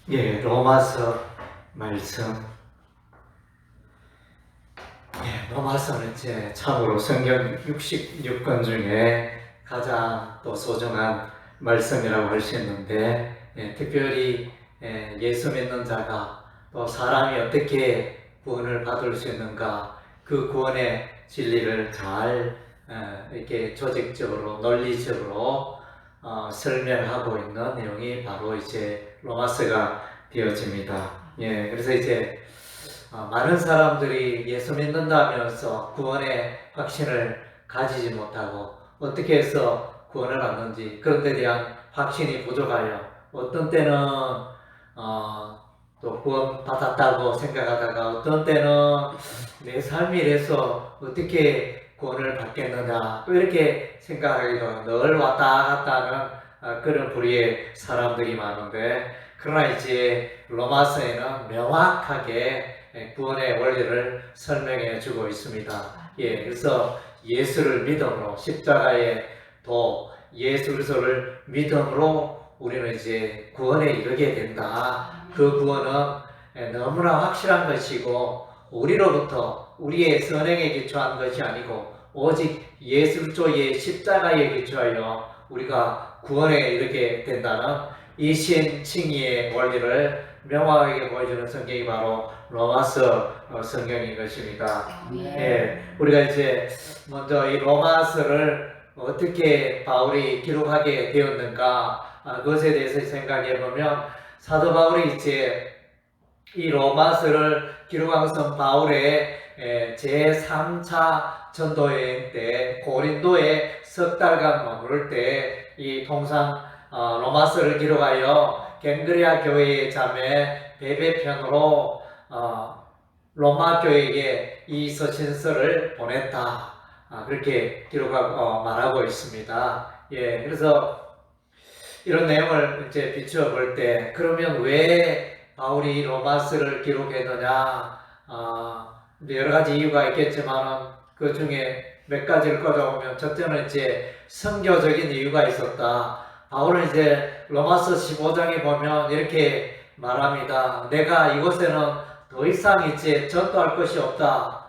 로마서 말씀. 로마서는 이제 참으로 성경 66권 중에 가장 또 소중한 말씀이라고 할 수 있는데, 특별히 예수 믿는 자가 또 사람이 어떻게 구원을 받을 수 있는가, 그 구원의 진리를 잘 이렇게 조직적으로 논리적으로 설명하고 있는 내용이 바로 이제 로마서가 되어집니다. 그래서 이제 많은 사람들이 예수 믿는다면서 구원의 확신을 가지지 못하고 어떻게 해서 구원을 받는지, 그런 데 대한 확신이 부족하여 어떤 때는 또 구원 받았다고 생각하다가 어떤 때는 내 삶이 이래서 어떻게 구원을 받겠느냐, 또 이렇게 생각하기도 늘 왔다 갔다 하는 그런 부류의 사람들이 많은데, 그러나 이제 로마서에는 명확하게 구원의 원리를 설명해 주고 있습니다. 그래서 예수를 믿음으로, 십자가의 도 예수 그리스도를 믿음으로 우리는 이제 구원에 이르게 된다. 그 구원은 너무나 확실한 것이고, 우리로부터 우리의 선행에 기초한 것이 아니고 오직 예수 그리스도의 십자가에 기초하여 우리가 구원에 이르게 된다는 이 신칭의의 원리를 명확하게 보여주는 성경이 바로 로마서 성경인 것입니다. 우리가 이제 먼저 이 로마서를 어떻게 바울이 기록하게 되었는가, 그것에 대해서 생각해 보면, 사도 바울이 이제 이 로마서를 기록한 것은 바울의 제3차 전도여행 때 고린도에 석 달간 머무를 때 이 통상 로마서를 기록하여 갱그리아 교회의 자매 베베편으로 로마 교회에게 이 서신서를 보냈다. 그렇게 기록하고 말하고 있습니다. 그래서 이런 내용을 이제 비추어 볼 때, 그러면 왜 바울이 로마서를 기록했느냐? 여러 가지 이유가 있겠지만 그 중에 몇 가지를 꺼져보면, 첫째는 이제 선교적인 이유가 있었다. 바울은 이제 로마서 15장에 보면 이렇게 말합니다. 내가 이곳에는 더 이상 이제 전도할 것이 없다.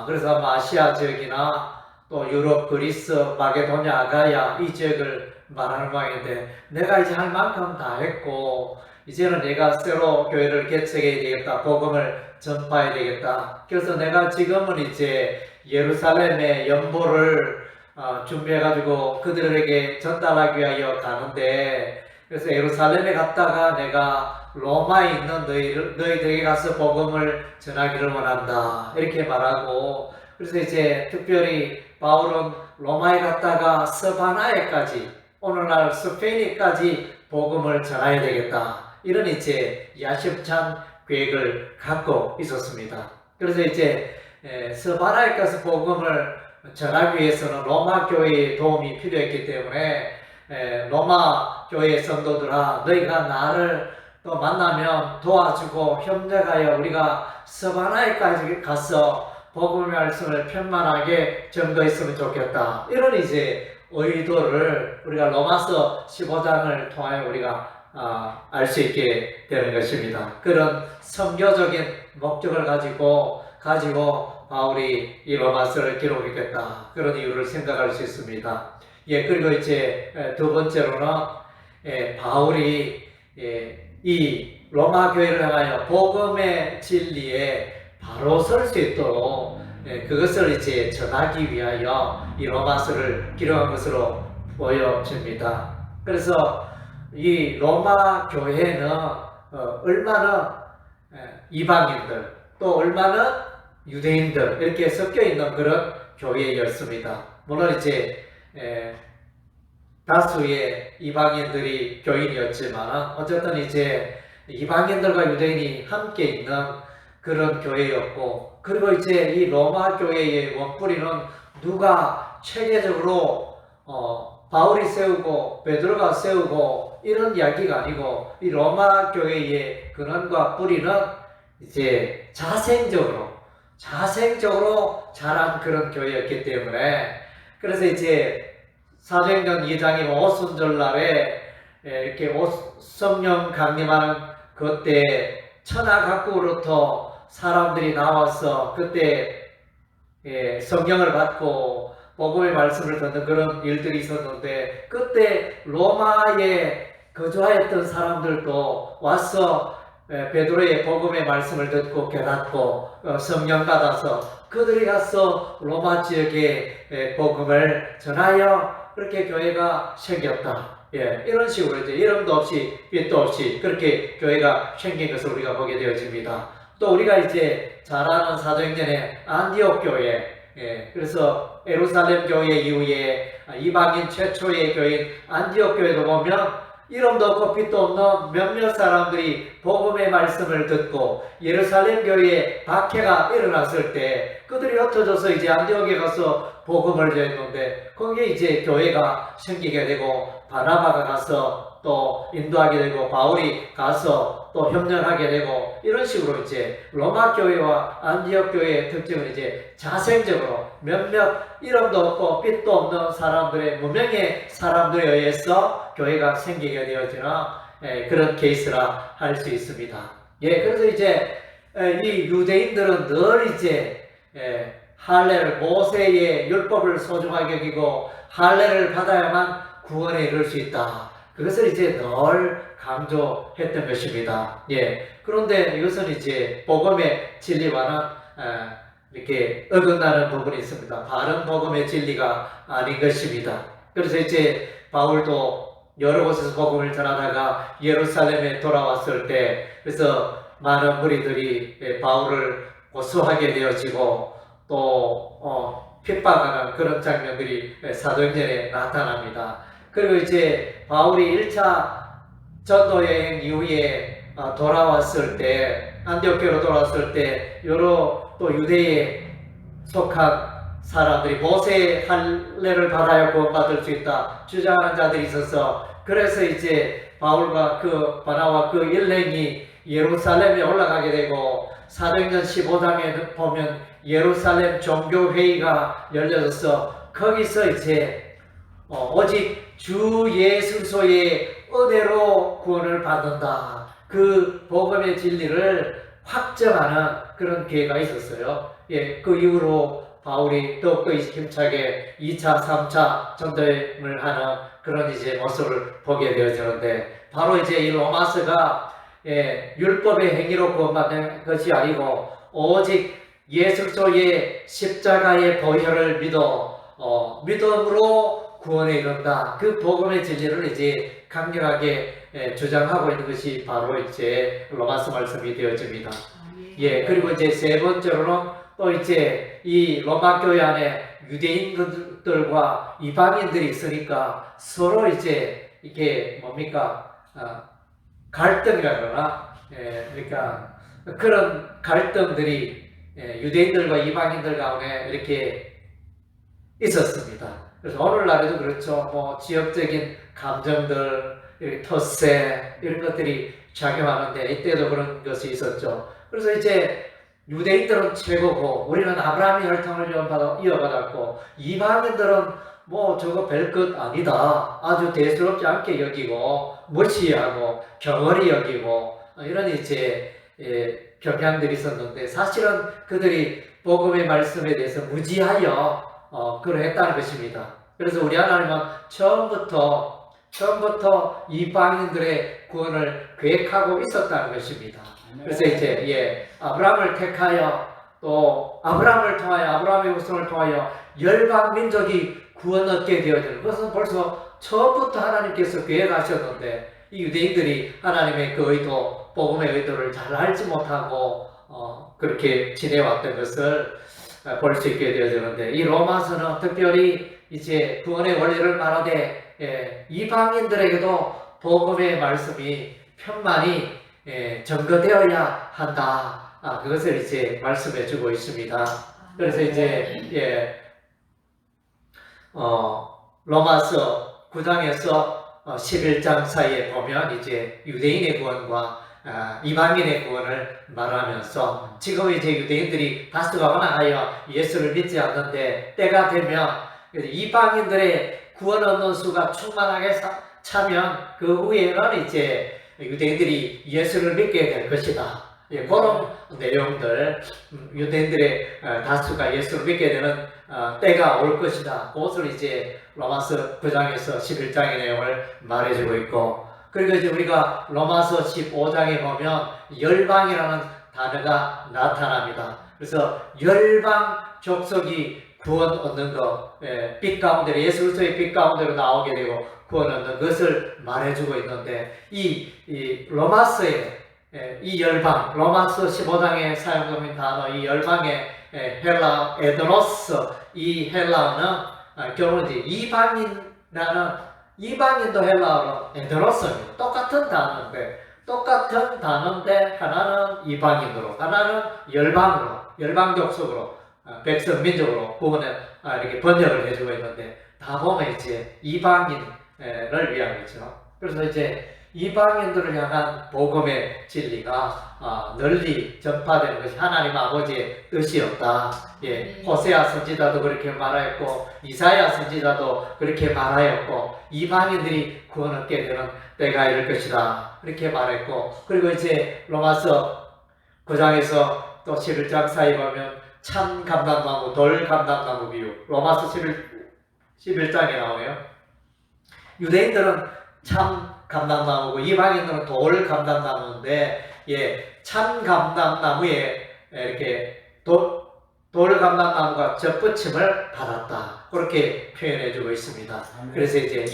그래서 아시아 지역이나 또 유럽, 그리스, 마게도냐, 아가야 이 지역을 말하는 모양인데, 내가 이제 할 만큼 다 했고 이제는 내가 새로 교회를 개척해야 되겠다, 복음을 전파해야 되겠다. 그래서 내가 지금은 이제 예루살렘의 연보를 준비해가지고 그들에게 전달하기 위하여 가는데, 그래서 예루살렘에 갔다가 내가 로마에 있는 너희들에게 가서 복음을 전하기를 원한다, 이렇게 말하고, 그래서 이제 특별히 바울은 로마에 갔다가 스바나에까지, 오늘날 스페인까지 복음을 전해야 되겠다, 이런 이제 야심찬 계획을 갖고 있었습니다. 그래서 이제 스바나에 가서 복음을 전하기 위해서는 로마 교회의 도움이 필요했기 때문에, 로마 교회 성도들아, 너희가 나를 또 만나면 도와주고 협력하여 우리가 스바나에까지 가서 복음의 말씀을 편만하게 전도했으면 좋겠다, 이런 이제 의도를 우리가 로마서 15장을 통하여 우리가 알 수 있게 되는 것입니다. 그런 선교적인 목적을 가지고 바울이 이 로마서를 기록했겠다, 그런 이유를 생각할 수 있습니다. 그리고 이제 두 번째로는 바울이 이 로마 교회를 향하여 복음의 진리에 바로 설 수 있도록 그것을 이제 전하기 위하여 이 로마서를 기록한 것으로 보여집니다. 그래서 이 로마 교회는 얼마나 이방인들 또 얼마나 유대인들 이렇게 섞여 있는 그런 교회였습니다. 물론 이제 다수의 이방인들이 교인이었지만 어쨌든 이제 이방인들과 유대인이 함께 있는 그런 교회였고, 그리고 이제 이 로마 교회의 원뿌리는 누가 체계적으로 바울이 세우고 베드로가 세우고 이런 이야기가 아니고, 이 로마 교회의 근원과 뿌리는 이제 자생적으로 자란 그런 교회였기 때문에, 그래서 이제 사도행전 2장의 오순절날에 이렇게 성령 강림하는 그때 천하 각국으로부터 사람들이 나와서 그때 성경을 받고 복음의 말씀을 듣는 그런 일들이 있었는데, 그때 로마에 거주하였던 사람들도 와서 베드로의 복음의 말씀을 듣고 깨닫고 성령 받아서 그들이 가서 로마 지역에 복음을 전하여 그렇게 교회가 생겼다. 이런 식으로 이제 이름도 없이 빛도 없이 그렇게 교회가 생긴 것을 우리가 보게 되어집니다. 또 우리가 이제 잘 아는 사도행전의 안디옥 교회, 그래서 예루살렘 교회 이후에 이방인 최초의 교회인 안디옥 교회도 보면 이름도 없고 빛도 없는 몇몇 사람들이 복음의 말씀을 듣고 예루살렘 교회에 박해가 일어났을 때 그들이 흩어져서 이제 안디옥에 가서 복음을 전했는데, 거기에 이제 교회가 생기게 되고 바나바가 가서 또 인도하게 되고 바울이 가서 또 협력하게 되고, 이런 식으로 이제 로마 교회와 안디옥 교회의 특징은 이제 자생적으로 몇몇 이름도 없고 빛도 없는 사람들의 무명의 사람들에 의해서 교회가 생기게 되어지는 그런 케이스라 할 수 있습니다. 그래서 이제 이 유대인들은 늘 이제 할례를, 모세의 율법을 소중하게 여기고 할례를 받아야만 구원에 이를 수 있다. 그것을 이제 늘 강조했던 것입니다. 그런데 이것은 이제 복음의 진리와는 이렇게 어긋나는 부분이 있습니다. 바른 복음의 진리가 아닌 것입니다. 그래서 이제 바울도 여러 곳에서 복음을 전하다가 예루살렘에 돌아왔을 때, 그래서 많은 무리들이 바울을 고소하게 되어지고 또 핍박하는 그런 장면들이 사도행전에 나타납니다. 그리고 이제 바울이 1차 전도여행 이후에 돌아왔을 때, 안디옥교로 돌아왔을 때 여러 또 유대에 속한 사람들이 모세의 할례를 받아야 구원받을 수 있다 주장하는 자들이 있어서, 그래서 이제 바울과 그 바나와 그 일행이 예루살렘에 올라가게 되고, 사도행전 15장에 보면 예루살렘 종교회의가 열려져서 거기서 이제 오직 주 예수소의 은혜로 구원을 받는다, 그 복음의 진리를 확정하는 그런 기회가 있었어요. 그 이후로 바울이 더욱더 힘차게 2차, 3차 전도행을 하는 그런 이제 모습을 보게 되어지는데, 바로 이제 이 로마서가 율법의 행위로 구원받는 것이 아니고 오직 예수 그리스도의 십자가의 보혈을 믿음으로 구원에 이른다, 그 복음의 진리를 이제 강력하게 주장하고 있는 것이 바로 이제 로마서 말씀이 되어집니다. 그리고 이제 세 번째로는 또 이제 이 로마 교회 안에 유대인들과 이방인들이 있으니까 서로 이제 이게 뭡니까? 갈등이라 그러나, 그러니까 그런 갈등들이 유대인들과 이방인들 가운데 이렇게 있었습니다. 그래서 오늘날에도 그렇죠. 뭐 지역적인 감정들, 텃세 이런 것들이 작용하는데 이때도 그런 것이 있었죠. 그래서 이제 유대인들은 최고고 우리는 아브라함의 혈통을 이어받았고, 이방인들은 뭐 저거 별것 아니다, 아주 대수롭지 않게 여기고 무시하고 경홀히 여기고 이런 이제 경향들이 있었는데, 사실은 그들이 복음의 말씀에 대해서 무지하여 그러했다는 것입니다. 그래서 우리 하나님은 처음부터 이방인들의 구원을 계획하고 있었다는 것입니다. 그래서 이제 아브라함을 택하여 또 아브라함을 통하여 아브라함의 후손을 통하여 열방 민족이 구원 얻게 되어지는 것은 벌써 처음부터 하나님께서 계획하셨는데, 이 유대인들이 하나님의 그 의도, 복음의 의도를 잘 알지 못하고 그렇게 지내왔던 것을 볼 수 있게 되어지는데, 이 로마서는 특별히 이제 구원의 원리를 말하되 이방인들에게도 복음의 말씀이 편만히 전거되어야 한다, 그것을 이제 말씀해 주고 있습니다. 그래서 이제 로마서 9장에서 11장 사이에 보면 이제 유대인의 구원과 이방인의 구원을 말하면서, 지금 이제 유대인들이 다수가 원하여 예수를 믿지 않는데 때가 되면 이방인들의 구원 얻는 수가 충만하게 차면 그 후에는 이제 유대인들이 예수를 믿게 될 것이다. 예, 그런 내용들, 유대인들의 다수가 예수를 믿게 되는 때가 올 것이다. 그것을 이제 로마서 9장에서 11장의 내용을 말해주고 있고, 그리고 이제 우리가 로마서 15장에 보면 열방이라는 단어가 나타납니다. 그래서 열방 족속이 구원 얻는 것, 빛 가운데로, 예수 그리스도의 빛 가운데로 나오게 되고 구원 얻는 것을 말해주고 있는데, 이 로마서에 이 열방, 로마서 15장에 사용되는 단어, 이 열방의 헬라, 에드노스, 이 헬라어는 결국 이제 이방인도 헬라어로 에드노스입니다. 똑같은 단어인데 하나는 이방인으로, 하나는 열방으로, 열방족속으로, 백성 민족으로 구분해 이렇게 번역을 해주고 있는데, 다 보면 이제 이방인을 위한 거죠. 그래서 이제 이방인들을 향한 복음의 진리가 널리 전파되는 것이 하나님 아버지의 뜻이었다. 예, 호세아 선지자도 그렇게 말하였고, 이사야 선지자도 그렇게 말하였고, 이방인들이 구원 얻게 되는 때가 이럴 것이다. 그렇게 말했고, 그리고 이제 로마서 9장에서 또 11장 사이 보면 참 감람나무, 돌 감람나무 비유, 로마서 11장에 나오네요. 유대인들은 참 감람나무고 이방인들은 돌 감람나무인데, 예, 참 감람나무에 이렇게 돌 감람나무가 접붙임을 받았다. 그렇게 표현해주고 있습니다. 그래서 이제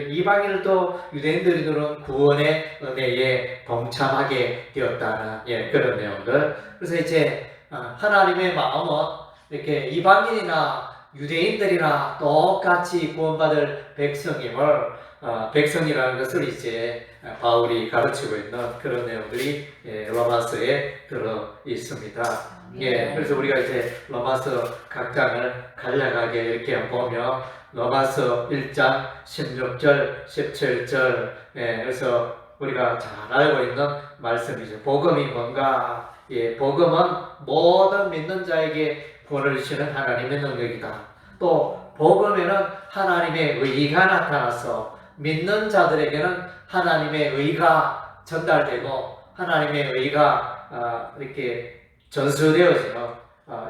이방인들도 유대인들은 구원의 은혜에 동참하게 되었다는 그런 내용들. 그래서 이제 하나님의 마음은 이렇게 이방인이나 유대인들이나 똑같이 구원받을 백성이라는 것을 이제 바울이 가르치고 있는 그런 내용들이 로마서에 들어 있습니다. 예, 그래서 우리가 이제 로마서 각 장을 간략하게 이렇게 보면 로마서 1장 16절, 17절, 그래서 우리가 잘 알고 있는 말씀이죠. 복음이 뭔가? 예, 복음은 모든 믿는 자에게 구원을 주시는 하나님의 능력이다. 또 복음에는 하나님의 의가 나타나서 믿는 자들에게는 하나님의 의가 전달되고 하나님의 의가 이렇게 전수되어지는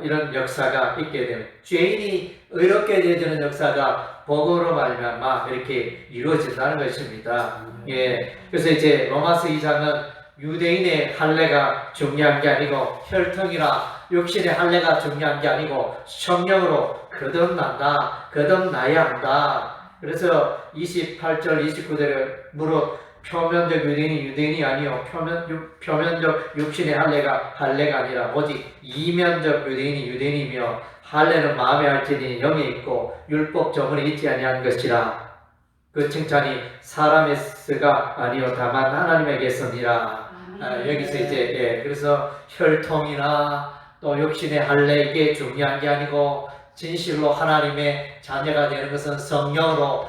이런 역사가 있게 되는, 죄인이 의롭게 되어지는 역사가 복음으로 말미암아 이렇게 이루어진다는 것입니다. 예, 그래서 이제 로마서 2장은 유대인의 할례가 중요한 게 아니고 혈통이나 육신의 할례가 중요한 게 아니고 성령으로 거듭나야 한다. 그래서 28절 29절에 무릇 표면적 유대인이 아니요 표면적 육신의 할례가 아니라 오직 이면적 유대인이며 할례는 마음에 할지니 영에 있고 율법 조문에 있지 아니한 것이라. 그 칭찬이 사람에서가 아니요 다만 하나님에게서니라. 여기서 이제 그래서 혈통이나 또 육신의 할례 이게 중요한 게 아니고 진실로 하나님의 자녀가 되는 것은 성령으로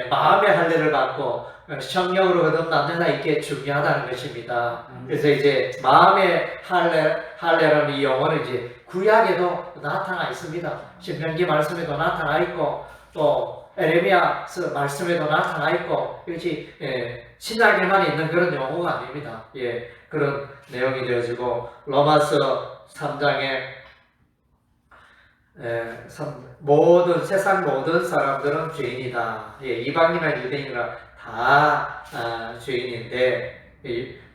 마음의 할례를 받고 성령으로 거듭난다, 이게 중요하다는 것입니다. 그래서 이제 마음의 할례라는 이 용어는 이제 구약에도 나타나 있습니다. 신명기 말씀에도 나타나 있고 또 에레미야서 말씀에도 나타나 있고, 이것이 신약에만 있는 그런 용어가 아닙니다. 예, 그런 내용이 되어지고 로마서 3장에 세상 모든 사람들은 죄인이다. 예, 이방이나 유대인이나 다 죄인인데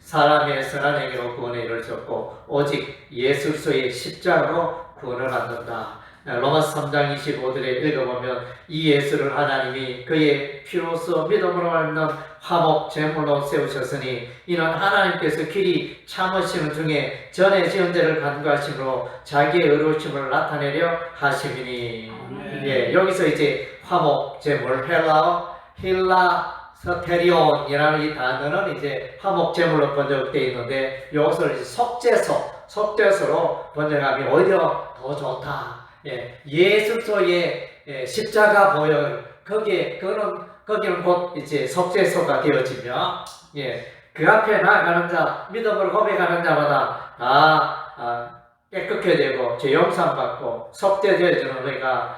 사람의 선한 행위로 구원에 이르렀고 오직 예수 그리스도의 십자가로 구원을 받는다. 로마서 3장 25절에 읽어보면 이 예수를 하나님이 그의 피로써 믿음으로 말미암는 화목 제물로 세우셨으니 이는 하나님께서 길이 참으시는 중에 전에 지은 죄를 간구하심으로 자기의 의로우심을 나타내려 하심이니. 예, 여기서 이제 화목 제물, 힐라 서테리온이라는 이 단어는 이제 화목 제물로 번역되어 있는데 이것을 이제 속죄소로 번역하면 오히려 더 좋다. 예, 예수 그리스도의 십자가 보혈, 거기는 곧 이제 속죄소가 되어지며, 예, 그 앞에 나아가는 자, 믿음으로 고백하는 자마다 다 깨끗게 되고 죄 용서 받고 속죄되어지는 은혜가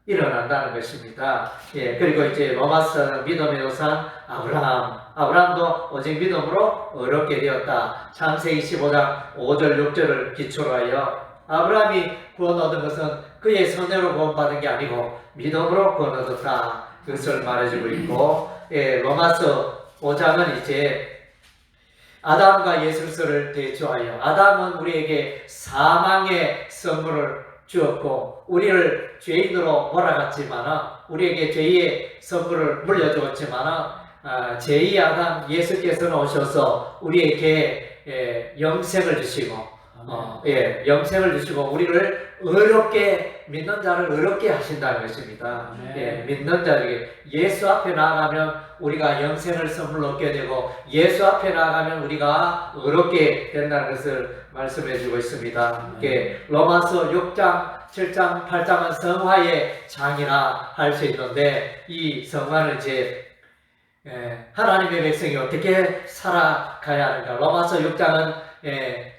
일어난다는 것입니다. 예, 그리고 이제 로마서는 믿음의 조상 아브라함, 아브라함도 오직 믿음으로 의롭게 되었다. 창세기 15장 5절 6절을 기초로 하여 아브라함이 구원 얻은 것은 그의 선행으로 구원받은 게 아니고 믿음으로 구원 얻었다. 그것을 말해주고 있고, 로마서 5장은 이제 아담과 예수를 대조하여, 아담은 우리에게 사망의 선물을 주었고 우리를 죄인으로 몰아갔지만은, 우리에게 죄의 선물을 물려주었지만은 제2 아담 예수께서는 오셔서 우리에게 영생을 주시고 영생을 주시고 우리를 의롭게, 믿는 자를 의롭게 하신다는 것입니다. 믿는 자에게 예수 앞에 나아가면 우리가 영생을 선물로 얻게 되고 예수 앞에 나아가면 우리가 의롭게 된다는 것을 말씀해 주고 있습니다. 로마서 6장, 7장, 8장은 성화의 장이라 할 수 있는데, 이 성화는 이제 하나님의 백성이 어떻게 살아가야 하는가. 로마서 6장은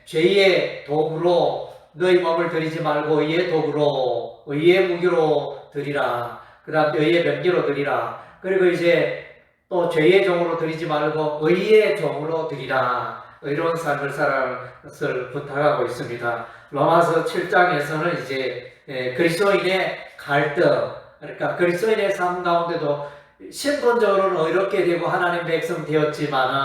죄의 도구로 너희 몸을 드리지 말고 의의 도구로, 의의 무기로 드리라. 그 다음 의의 병기로 드리라. 그리고 이제 또 죄의 종으로 드리지 말고 의의 종으로 드리라. 의로운 삶을 살아가는 것을 부탁하고 있습니다. 로마서 7장에서는 이제 그리스도인의 갈등, 그러니까 그리스도인의 삶 가운데도 신분적으로는 의롭게 되고 하나님 백성 되었지만은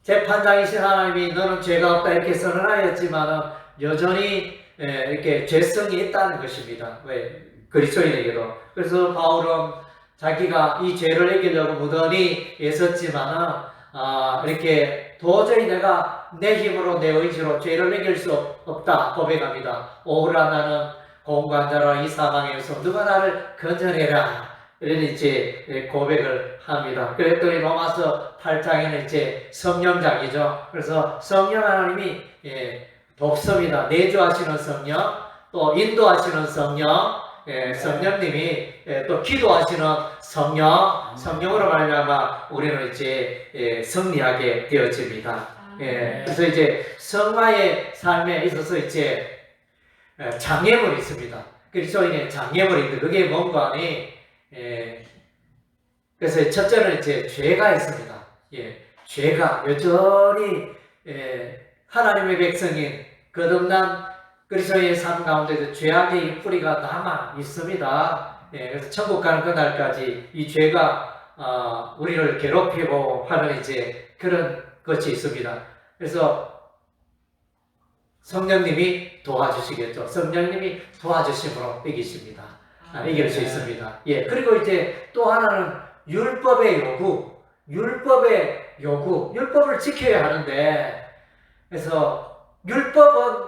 재판장이신 하나님이 너는 죄가 없다 이렇게 선언하였지만은 여전히 이렇게 죄성이 있다는 것입니다. 왜? 그리스도인에게도. 그래서 바울은 자기가 이 죄를 이기려고 무던히 애썼지만은 이렇게 도저히 내가 내 힘으로 내 의지로 죄를 이길 수 없다 고백합니다. 오라 나는 공관자라 이 사망에서 누가 나를 건져내라. 이런 이제 고백을 합니다. 그랬더니 로마서 8장에는 이제 성령장이죠. 그래서 성령 하나님이 돕습니다. 내주하시는 성령, 또 인도하시는 성령, 성령님이 또 기도하시는 성령으로 말미암아 우리는 이제 승리하게 되어집니다. 그래서 이제 성화의 삶에 있어서 이제 장애물이 있습니다. 그리스도인의 장애물이 있는데 그게 뭔가 하니 그래서 첫째는 이제 죄가 있습니다. 죄가 여전히 하나님의 백성인 거듭난 그리스도의 삶 가운데도 죄악의 뿌리가 남아 있습니다. 그래서 천국 가는 그날까지 이 죄가 우리를 괴롭히고 하는 이제 그런 것이 있습니다. 그래서 성령님이 도와주시겠죠. 성령님이 도와주심으로 이기십니다. 이길 수 있습니다. 그리고 이제 또 하나는 율법의 요구, 율법을 지켜야 하는데, 그래서 율법은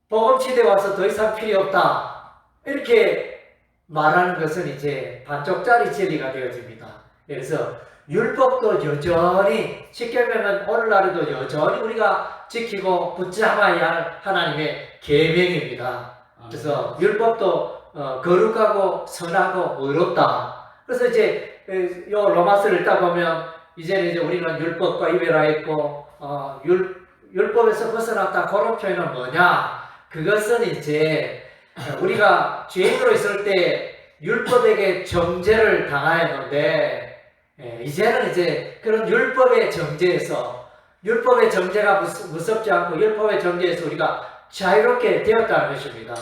복음시대에 와서 더 이상 필요 없다 이렇게 말하는 것은 이제 반쪽짜리 진리가 되어집니다. 그래서 율법도 여전히, 십계명은 오늘날에도 여전히 우리가 지키고 붙잡아야 할 하나님의 계명입니다. 그래서 율법도 거룩하고 선하고 의롭다. 그래서 이제 요 로마서를 읽다 보면 이제는 이제 우리는 율법과 이별하였고 율법에서 벗어났다. 그런 표현은 뭐냐? 그것은 이제 우리가 죄인으로 있을 때 율법에게 정죄를 당하였는데 이제는 이제 그런 율법의 정죄에서, 율법의 정죄가 무섭지 않고 율법의 정죄에서 우리가 자유롭게 되었다는 것입니다.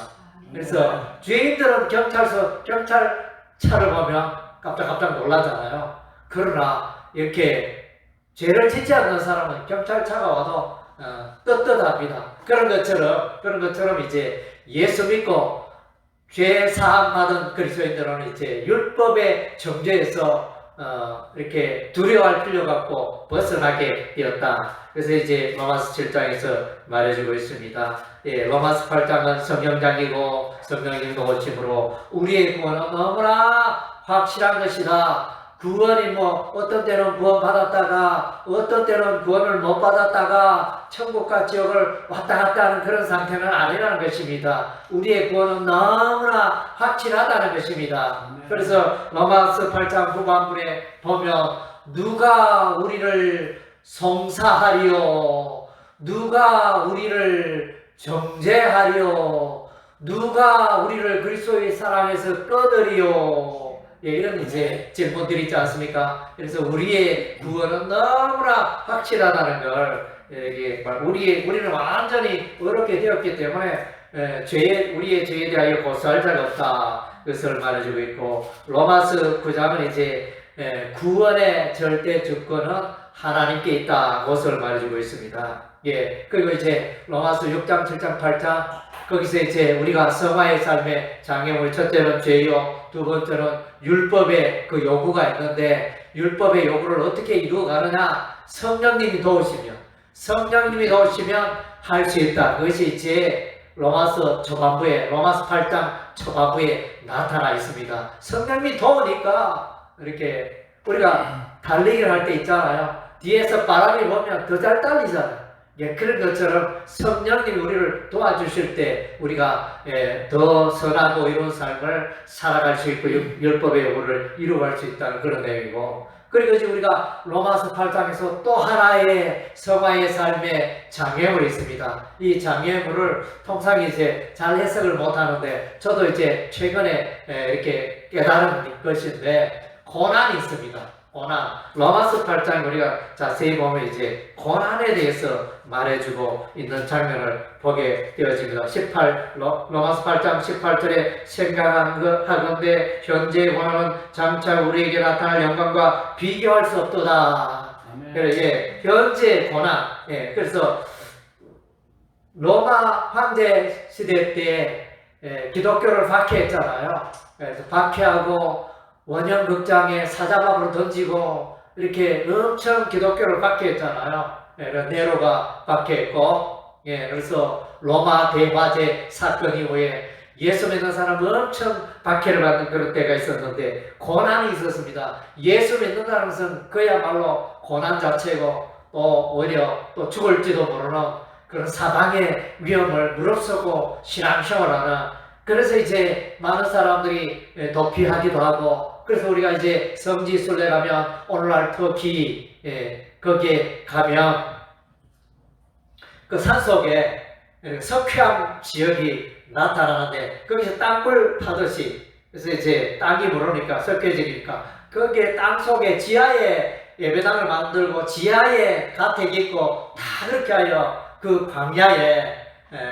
그래서 죄인들은 경찰차를 보면 깜짝 놀라잖아요. 그러나 이렇게 죄를 짓지 않는 사람은 경찰차가 와도 떳떳합니다. 그런 것처럼 이제 예수 믿고 죄 사함 받은 그리스도인들은 이제 율법의 정죄에서 이렇게 두려워할 필요가 없고 벗어나게 되었다. 그래서 이제 로마서 7장에서 말해주고 있습니다. 로마서 8장은 성령장이고 성령님 도우심으로 우리의 구원은 너무나 확실한 것이다. 구원이 어떤 때는 구원 받았다가 어떤 때는 구원을 못 받았다가 천국과 지옥을 왔다 갔다 하는 그런 상태는 아니라는 것입니다. 우리의 구원은 너무나 확실하다는 것입니다. 그래서 로마서 8장 후반부에 보면 누가 우리를 송사하리요, 누가 우리를 정죄하리요, 누가 우리를 그리스도의 사랑에서 꺼내리요. 예, 이런 이제 질문들이 있지 않습니까? 그래서 우리의 구원은 너무나 확실하다는 걸 우리는 완전히 어렵게 되었기 때문에 우리의 죄에 대하여 고소할 자가 없다. 그것을 말해주고 있고, 로마서 9장은 이제 구원의 절대 주권은 하나님께 있다. 그것을 말해주고 있습니다. 예, 그리고 이제 로마서 6장, 7장, 8장 거기서 이제 우리가 성화의 삶의 장애물, 첫째는 죄요, 두 번째는 율법의 그 요구가 있는데, 율법의 요구를 어떻게 이루어가느냐? 성령님이 도우시면 할 수 있다. 그것이 이제 로마서 8장 초반부에 나타나 있습니다. 성령님이 도우니까 이렇게 우리가 달리기를 할 때 있잖아요. 뒤에서 바람이 불면 더 잘 달리잖아요. 예, 그런 것처럼 성령님이 우리를 도와주실 때 우리가 더 선하고 이로운 삶을 살아갈 수 있고 율법의 요구를 이루어갈 수 있다는 그런 내용이고, 그리고 이제 우리가 로마서 8장에서 또 하나의 성화의 삶의 장애물이 있습니다. 이 장애물을 통상 이제 잘 해석을 못하는데, 저도 이제 최근에 이렇게 깨달은 것인데, 고난이 있습니다. 고난. 로마서 8장 우리가 자세히 보면 이제 고난에 대해서 말해주고 있는 장면을 보게 되어집니다. 로마서 8장 18절에 생각하건대 현재의 고난은 장차 우리에게 나타날 영광과 비교할 수 없도다. 그래서 현재의 고난. 그래서 로마 황제 시대 때 기독교를 박해했잖아요. 그래서 박해하고 원형극장에 사자밥으로 던지고 이렇게 엄청 기독교를 박해했잖아요. 네로가 박해했고, 그래서 로마 대화재 사건 이후에 예수 믿는 사람은 엄청 박해를 받는 그런 때가 있었는데, 고난이 있었습니다. 예수 믿는다는 것은 그야말로 고난 자체고, 또 오히려 또 죽을지도 모르는 그런 사방의 위험을 무릅쓰고 신앙생활하는, 그래서 이제 많은 사람들이 도피하기도 하고, 그래서 우리가 이제 성지순례 가면 오늘날 터키 거기에 가면 그 산속에 석회암 지역이 나타나는데, 거기서 땅굴 파듯이, 그래서 이제 땅이 무르니까 석회지니까 거기에 땅 속에 지하에 예배당을 만들고 지하에 가택이 있고 다 그렇게 하여 그 광야에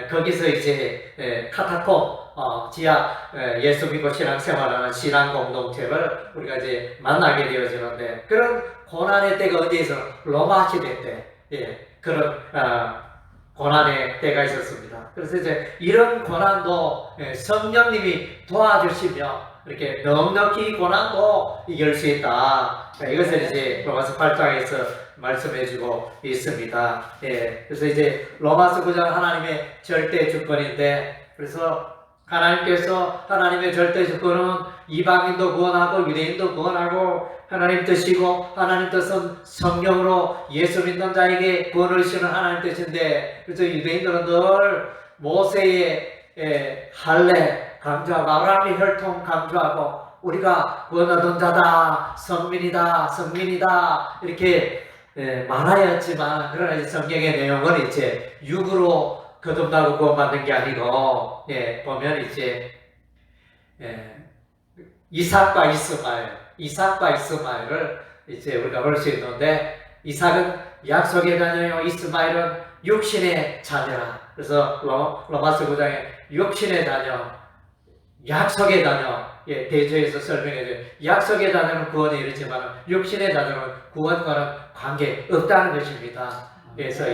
거기서 이제 카타콤 지하 예수 믿고 신앙생활하는 신앙 공동체를 우리가 이제 만나게 되어지는데, 그런 고난의 때가 어디에서 로마 시대 때 그런 고난의 때가 있었습니다. 그래서 이제 이런 고난도 성령님이 도와주시며 이렇게 넉넉히 고난도 이길 수 있다. 이것을 이제 로마서 8장에서 말씀해주고 있습니다. 그래서 이제 로마서 9장 하나님의 절대 주권인데, 그래서 하나님께서 하나님의 절대 주권은 이방인도 구원하고 유대인도 구원하고, 하나님 뜻이고 하나님 뜻은 성령으로 예수 믿는 자에게 구원을 주시는 하나님 뜻인데, 그래서 유대인들은 늘 모세의 할례 강조하고 아브라함의 혈통 강조하고 우리가 구원 얻은 자다, 성민이다 이렇게 말하였지만, 그러나 이제 성경의 내용은 이제 육으로 거듭나고 구원받는 게 아니고, 보면 이제 이삭과 이스마엘을 이제 우리가 볼 수 있는데, 이삭은 약속의 자녀요, 이스마엘은 육신의 자녀라. 그래서 로마서 9장에 육신의 자녀, 약속의 자녀, 대조해서 설명해줘요. 약속의 자녀는 구원에 이르지만 육신의 자녀는 구원과는 관계 없다는 것입니다. 그래서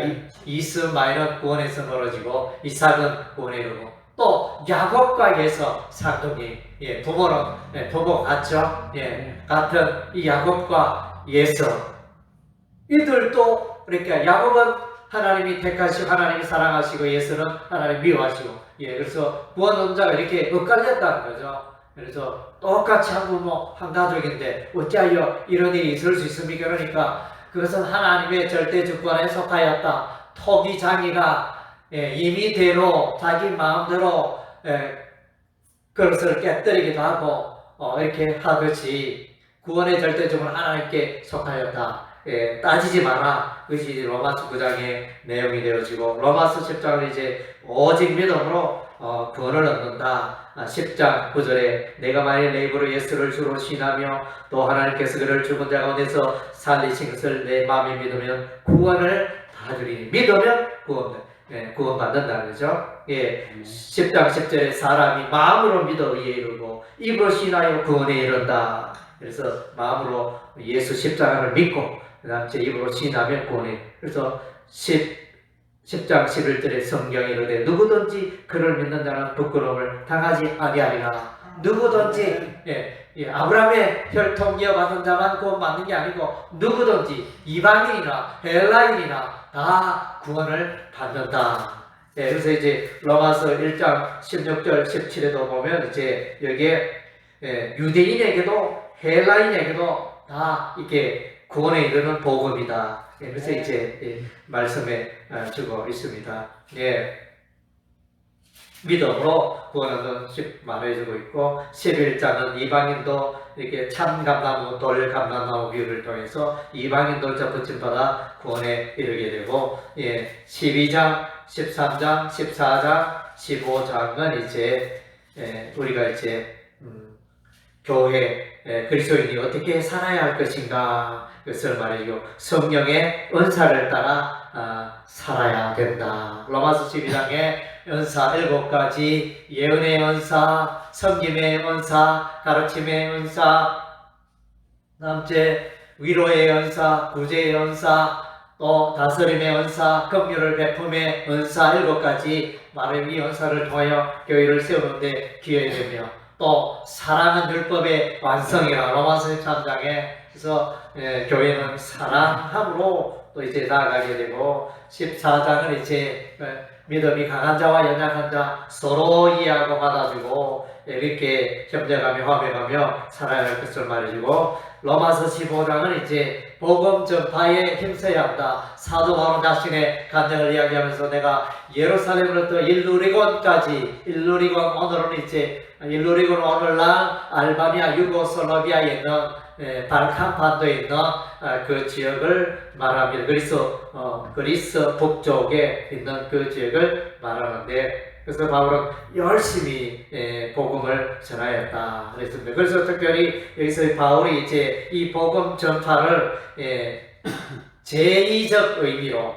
이스마엘은 구원에서 멀어지고 이삭은 구원에 이르고, 또 야곱과 예서 쌍둥이, 부모는 부모 같죠. 같은 이 야곱과 예서, 이들도 그러니까 야곱은 하나님이 택하시고 하나님이 사랑하시고 예서는 하나님 미워하시고, 그래서 구원 얻은 자가 이렇게 엇갈렸다는 거죠. 그래서 똑같이 한 부모 한 가족인데 어찌하여 이런 일이 있을 수 있습니까? 그러니까 그것은 하나님의 절대 주권에 속하였다. 토기장이가 임의대로 자기 마음대로 그것을 깨뜨리기도 하고 이렇게 하듯이 구원의 절대 주권은 하나님께 속하였다. 따지지 마라. 그것이 로마서 9장의 내용이 되어지고, 로마서 10장은 이제 오직 믿음으로 구원을 얻는다. 10장 9절에 내가 만일 내 입으로 예수를 주로 신하며 또 하나님께서 그를 죽은 자 가운데서 살리신 것을 내 마음에 믿으면 구원을 받으리니, 믿으면 구원받는다는 거죠. 10장 10절에 사람이 마음으로 믿어 의에 이르고 입으로 신하여 구원에 이른다. 그래서 마음으로 예수 십자가를 믿고 그 다음 제 입으로 신하면 구원에. 그래서 10장 11절에 성경이 이르되 누구든지 그를 믿는 자는 부끄러움을 당하지 아니하리라. 누구든지 아브라함의 혈통 이어받은 자만 구원받는 게 아니고 누구든지 이방인이나 헬라인이나 다 구원을 받는다. 그래서 이제 로마서 1장 16절 17에도 보면 이제 여기에 유대인에게도 헬라인에게도 다 이렇게 구원에 이르는 복음이다. 그래서 이제 말씀에 주고 있습니다. 믿음으로 구원하는 말해주고 있고, 11장은 이방인도 이렇게 참 감나무, 돌 감나무 비유를 통해서 이방인도 접붙임받아 구원에 이르게 되고, 12장, 13장, 14장, 15장은 이제 우리가 이제 교회 그리스도인이 어떻게 살아야 할 것인가 그것을 말이죠. 성령의 은사를 따라 살아야 된다. 로마서 12장에 은사 7가지, 예언의 은사, 섬김의 은사, 가르침의 은사, 남째 위로의 은사, 구제의 은사, 또 다스림의 은사, 긍휼을 베품의 은사 7가지 말하는 이 은사를 통하여 교회를 세우는데 기여되며, 또 사랑은 율법의 완성이라 로마서 13장에 그래서 교회는 사랑함으로 또 이제 나아가게 되고, 14장은 이제 믿음이 강한 자와 연약한 자 서로 이해하고 받아주고 이렇게 협력하며 화평하며 살아야 할 것을 말해주고, 로마서 15장은 이제 복음 전파에 힘써야 한다. 사도 바울 자신의 간증을 이야기하면서 내가 예루살렘으로부터 일루리곤까지, 일루리곤 오늘은 이제 일루리곤 오늘날 알바니아 유고슬라비아에 있는 발칸 반도에 있는 그 지역을 말합니다. 그리스 북쪽에 있는 그 지역을 말하는데, 그래서 바울은 열심히 복음을 전하였다 그랬습니다. 그래서 특별히 여기서 바울이 이제 이 복음 전파를 제의적 의미로,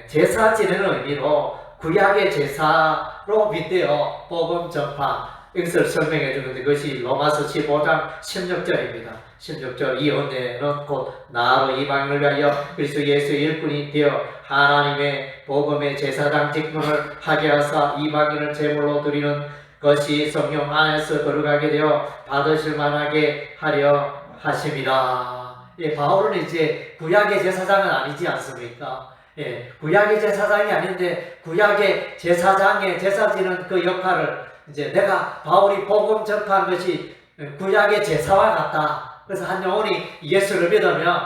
제사 지내는 의미로 구약의 제사로 빗대어 복음 전파 이것을 설명해 주는데, 그것이 로마서 15장 16절입니다. 16절 이 은혜는 곧 나로 이방인을 위하여 그리스도 예수의 일꾼이 되어 하나님의 복음의 제사장 직분을 하게 하사 이방인을 제물로 드리는 것이 성령 안에서 거룩하게 되어 받으실 만하게 하려 하심이라. 바울은 이제 구약의 제사장은 아니지 않습니까? 구약의 제사장이 아닌데 구약의 제사장의 제사 지는 그 역할을 이제 내가 바울이 복음 전파한 것이 구약의 제사와 같다. 그래서 한 영혼이 예수를 믿으면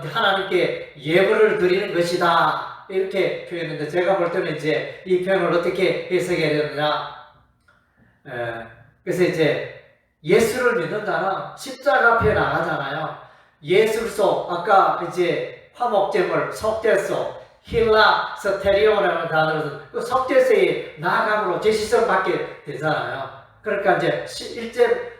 하나님께 예물을 드리는 것이다. 이렇게 표현했는데, 제가 볼 때는 이제 이 표현을 어떻게 해석해야 되느냐. 그래서 이제 예수를 믿는 자는 십자가 앞에 나가잖아요. 예술소, 아까 이제 화목제물, 속죄소, 힐라 스테리오라는 단어로 그 속죄소에 나아감으로 제시성 받게 되잖아요. 그러니까 이제 실제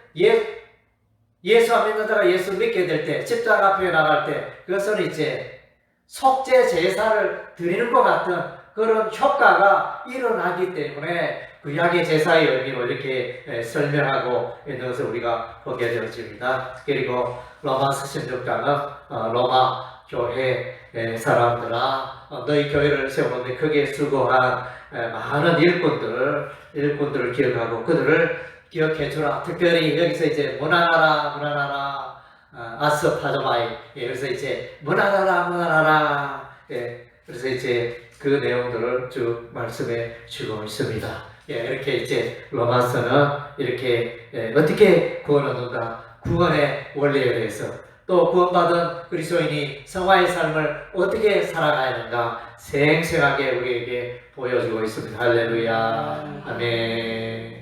예수 안 믿는 자가 예수 믿게 될 때, 십자가 앞에 나갈 때, 그것은 이제 속죄 제사를 드리는 것 같은 그런 효과가 일어나기 때문에 구약의 제사의 의미로 이렇게 설명하고 있는 것을 우리가 보게 되어집니다. 그리고 로마서 16장은 로마 교회 사람들아, 너희 교회를 세우는데 크게 수고한 많은 일꾼들을 기억하고 그들을 기억해 주라. 특별히 여기서 이제 문안하라, 아스파조마이. 그래서 이제 문안하라. 그래서 이제 그 내용들을 쭉 말씀해 주고 있습니다. 이렇게 이제 로마서는 이렇게 어떻게 구원 얻는가, 구원의 원리에 대해서, 또 구원받은 그리스도인이 성화의 삶을 어떻게 살아가야 하는가 생생하게 우리에게 보여주고 있습니다. 할렐루야. 아멘.